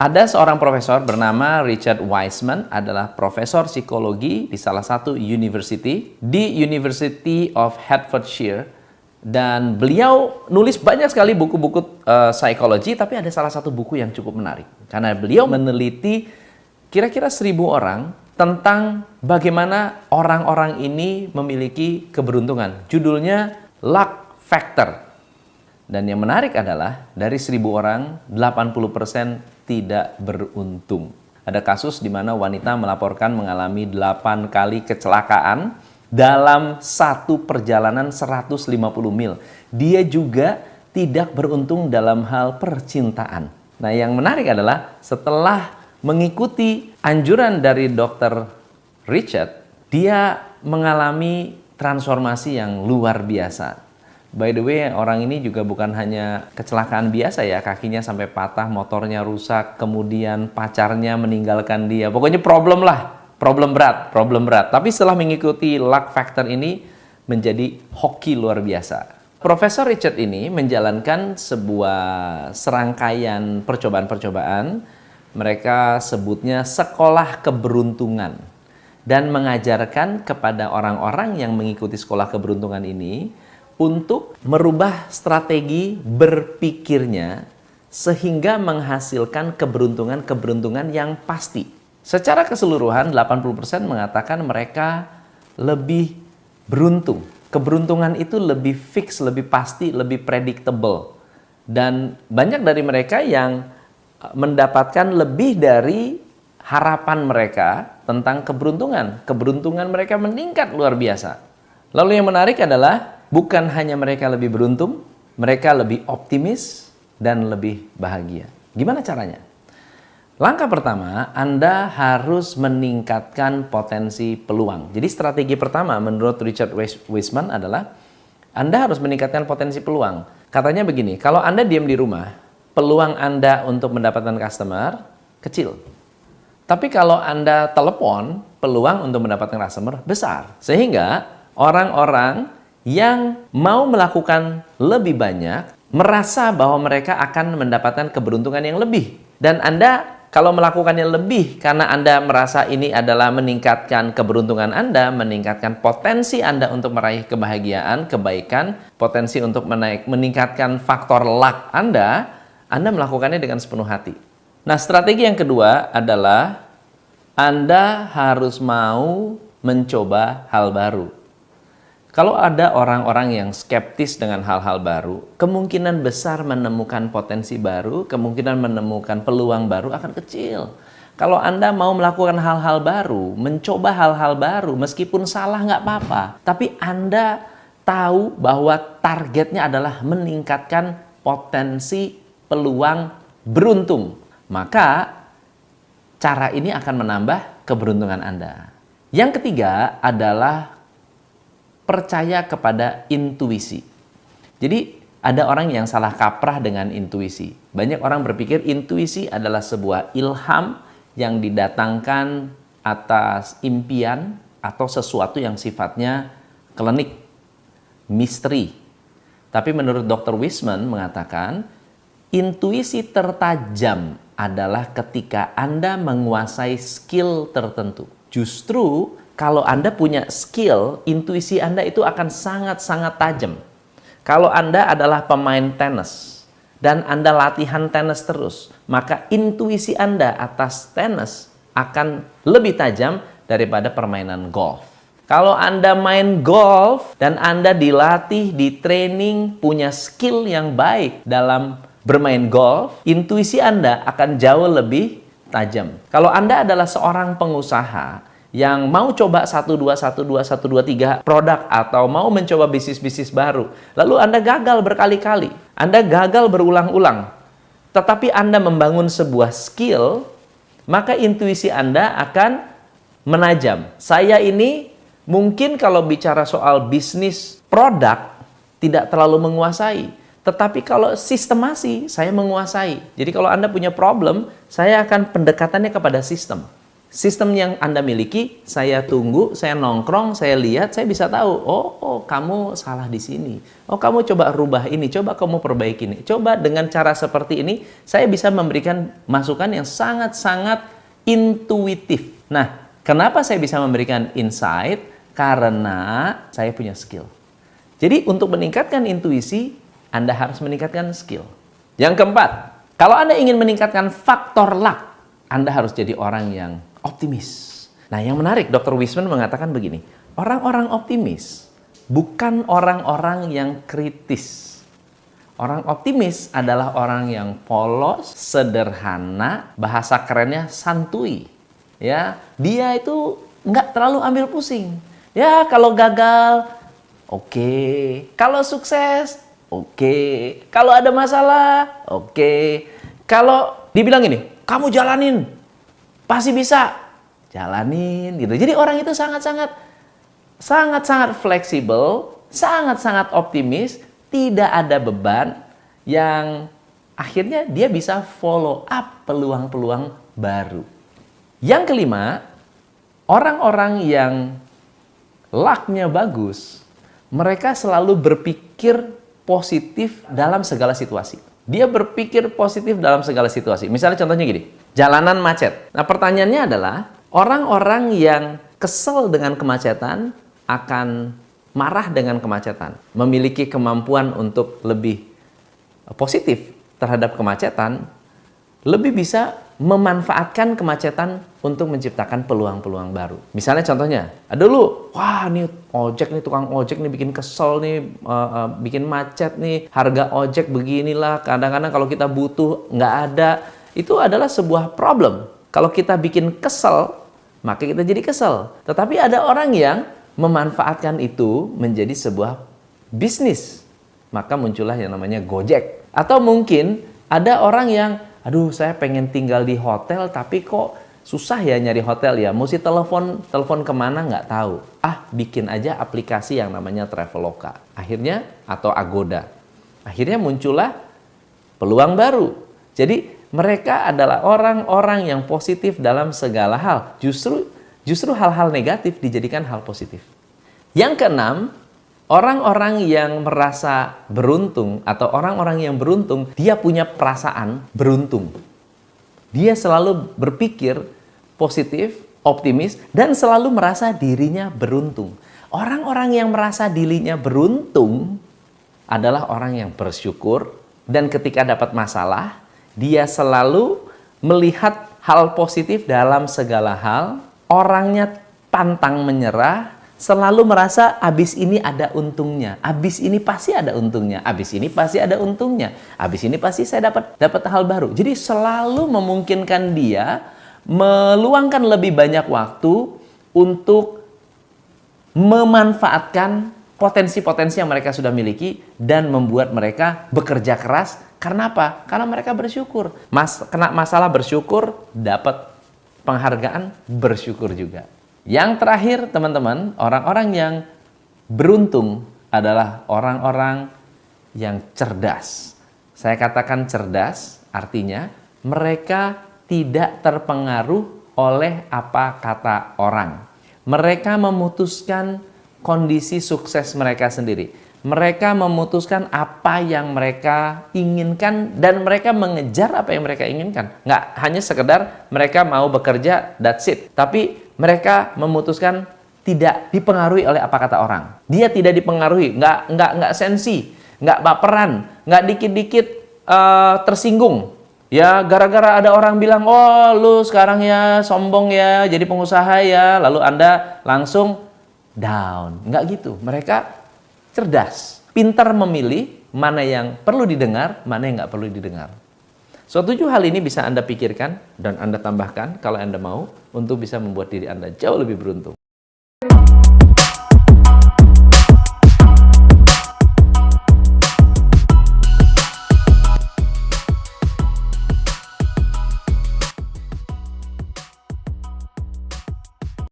Ada seorang profesor bernama Richard Wiseman, adalah profesor psikologi di salah satu university, di University of Hertfordshire. Dan beliau nulis banyak sekali buku-buku psikologi, tapi ada salah satu buku yang cukup menarik. Karena beliau meneliti kira-kira 1.000 orang tentang bagaimana orang-orang ini memiliki keberuntungan. Judulnya Luck Factor. Dan yang menarik adalah dari 1.000 orang, 80% tidak beruntung. Ada kasus di mana wanita melaporkan mengalami 8 kali kecelakaan dalam satu perjalanan 150 mil. Dia juga tidak beruntung dalam hal percintaan. Nah, yang menarik adalah setelah mengikuti anjuran dari Dr. Richard, dia mengalami transformasi yang luar biasa. By the way, orang ini juga bukan hanya kecelakaan biasa ya, kakinya sampai patah, motornya rusak, kemudian pacarnya meninggalkan dia. Pokoknya problem lah, problem berat. Tapi setelah mengikuti Luck Factor ini menjadi hoki luar biasa. Profesor Richard ini menjalankan sebuah serangkaian percobaan-percobaan, mereka sebutnya sekolah keberuntungan, dan mengajarkan kepada orang-orang yang mengikuti sekolah keberuntungan ini untuk merubah strategi berpikirnya sehingga menghasilkan keberuntungan-keberuntungan yang pasti. Secara keseluruhan 80% mengatakan mereka lebih beruntung. Keberuntungan itu lebih fix, lebih pasti, lebih predictable. Dan banyak dari mereka yang mendapatkan lebih dari harapan mereka tentang keberuntungan. Keberuntungan mereka meningkat luar biasa. Lalu yang menarik adalah bukan hanya mereka lebih beruntung, mereka lebih optimis dan lebih bahagia. Gimana caranya? Langkah pertama, Anda harus meningkatkan potensi peluang. Jadi strategi pertama menurut Richard Wiseman adalah Anda harus meningkatkan potensi peluang. Katanya begini, kalau Anda diam di rumah, peluang Anda untuk mendapatkan customer kecil. Tapi kalau Anda telepon, peluang untuk mendapatkan customer besar. Sehingga orang-orang yang mau melakukan lebih banyak merasa bahwa mereka akan mendapatkan keberuntungan yang lebih. Dan Anda kalau melakukannya lebih karena Anda merasa ini adalah meningkatkan keberuntungan Anda, meningkatkan potensi Anda untuk meraih kebahagiaan, kebaikan, potensi untuk meningkatkan faktor luck Anda melakukannya dengan sepenuh hati. Nah, strategi yang kedua adalah Anda harus mau mencoba hal baru. Kalau ada orang-orang yang skeptis dengan hal-hal baru, kemungkinan besar menemukan potensi baru, kemungkinan menemukan peluang baru akan kecil. Kalau Anda mau melakukan hal-hal baru, mencoba hal-hal baru, meskipun salah nggak apa-apa, tapi Anda tahu bahwa targetnya adalah meningkatkan potensi peluang beruntung, maka cara ini akan menambah keberuntungan Anda. Yang ketiga adalah percaya kepada intuisi. Jadi ada orang yang salah kaprah dengan intuisi. Banyak orang berpikir intuisi adalah sebuah ilham yang didatangkan atas impian atau sesuatu yang sifatnya klinik, misteri. Tapi menurut Dr. Wiseman mengatakan, intuisi tertajam adalah ketika Anda menguasai skill tertentu. Justru kalau Anda punya skill, intuisi Anda itu akan sangat-sangat tajam. Kalau Anda adalah pemain tenis dan Anda latihan tenis terus, maka intuisi Anda atas tenis akan lebih tajam daripada permainan golf. Kalau Anda main golf dan Anda dilatih, di training, punya skill yang baik dalam bermain golf, intuisi Anda akan jauh lebih tajam. Kalau Anda adalah seorang pengusaha yang mau coba 1, 2, 3 produk atau mau mencoba bisnis-bisnis baru, lalu Anda gagal berkali-kali, Anda gagal berulang-ulang, tetapi Anda membangun sebuah skill, maka intuisi Anda akan menajam. Saya ini mungkin kalau bicara soal bisnis produk tidak terlalu menguasai, tetapi kalau sistemasi saya menguasai. Jadi kalau Anda punya problem, saya akan pendekatannya kepada sistem. sistem yang Anda miliki, saya tunggu, saya nongkrong, saya lihat, saya bisa tahu, oh kamu salah di sini. Oh, kamu coba rubah ini, coba kamu perbaiki ini. Coba dengan cara seperti ini, saya bisa memberikan masukan yang sangat-sangat intuitif. Nah, kenapa saya bisa memberikan insight? Karena saya punya skill. Jadi, untuk meningkatkan intuisi, Anda harus meningkatkan skill. Yang keempat, kalau Anda ingin meningkatkan faktor luck, Anda harus jadi orang yang optimis. Nah, yang menarik, Dr. Wiseman mengatakan begini, orang-orang optimis bukan orang-orang yang kritis. Orang optimis adalah orang yang polos, sederhana, bahasa kerennya santuy. Ya, dia itu nggak terlalu ambil pusing. Ya, kalau gagal, oke. Kalau sukses, oke. Kalau ada masalah, oke. Kalau dibilang ini, kamu jalanin, pasti bisa, jalanin gitu. Jadi orang itu sangat-sangat fleksibel, sangat-sangat optimis, tidak ada beban yang akhirnya dia bisa follow up peluang-peluang baru. Yang kelima, orang-orang yang luck-nya bagus, mereka selalu berpikir positif dalam segala situasi. Dia berpikir positif dalam segala situasi. Misalnya contohnya gini, jalanan macet. Nah, pertanyaannya adalah, orang-orang yang kesel dengan kemacetan akan marah dengan kemacetan, memiliki kemampuan untuk lebih positif terhadap kemacetan, lebih bisa memanfaatkan kemacetan untuk menciptakan peluang-peluang baru. Misalnya contohnya, ada lu, wah nih ojek nih, tukang ojek nih bikin kesel nih, bikin macet nih, harga ojek beginilah, kadang-kadang kalau kita butuh nggak ada, itu adalah sebuah problem. Kalau kita bikin kesel, maka kita jadi kesel. Tetapi ada orang yang memanfaatkan itu menjadi sebuah bisnis, maka muncullah yang namanya Gojek. Atau mungkin ada orang yang, aduh saya pengen tinggal di hotel tapi kok susah ya nyari hotel ya, mesti telepon kemana nggak tahu. Bikin aja aplikasi yang namanya Traveloka. Akhirnya, atau Agoda. Akhirnya muncullah peluang baru. Jadi mereka adalah orang-orang yang positif dalam segala hal. Justru hal-hal negatif dijadikan hal positif. Yang keenam, orang-orang yang merasa beruntung atau orang-orang yang beruntung, dia punya perasaan beruntung. Dia selalu berpikir positif, optimis, dan selalu merasa dirinya beruntung. Orang-orang yang merasa dirinya beruntung adalah orang yang bersyukur, dan ketika dapat masalah, dia selalu melihat hal positif dalam segala hal. Orangnya pantang menyerah, selalu merasa abis ini ada untungnya, abis ini pasti ada untungnya, abis ini pasti ada untungnya, abis ini pasti saya dapat hal baru. Jadi selalu memungkinkan dia meluangkan lebih banyak waktu untuk memanfaatkan potensi-potensi yang mereka sudah miliki dan membuat mereka bekerja keras. Karena apa? Karena mereka bersyukur. Kena masalah bersyukur, dapat penghargaan bersyukur juga. Yang terakhir teman-teman, orang-orang yang beruntung adalah orang-orang yang cerdas. Saya katakan cerdas, artinya mereka tidak terpengaruh oleh apa kata orang. Mereka memutuskan kondisi sukses mereka sendiri. Mereka memutuskan apa yang mereka inginkan dan mereka mengejar apa yang mereka inginkan. Nggak hanya sekedar mereka mau bekerja, that's it. Tapi mereka memutuskan tidak dipengaruhi oleh apa kata orang. Dia tidak dipengaruhi, nggak sensi, nggak baperan, nggak dikit-dikit tersinggung. Ya gara-gara ada orang bilang, oh lu sekarang ya sombong ya, jadi pengusaha ya, lalu Anda langsung down. Nggak gitu. Mereka cerdas, pintar memilih mana yang perlu didengar, mana yang nggak perlu didengar. So, 7 hal ini bisa Anda pikirkan dan Anda tambahkan kalau Anda mau untuk bisa membuat diri Anda jauh lebih beruntung.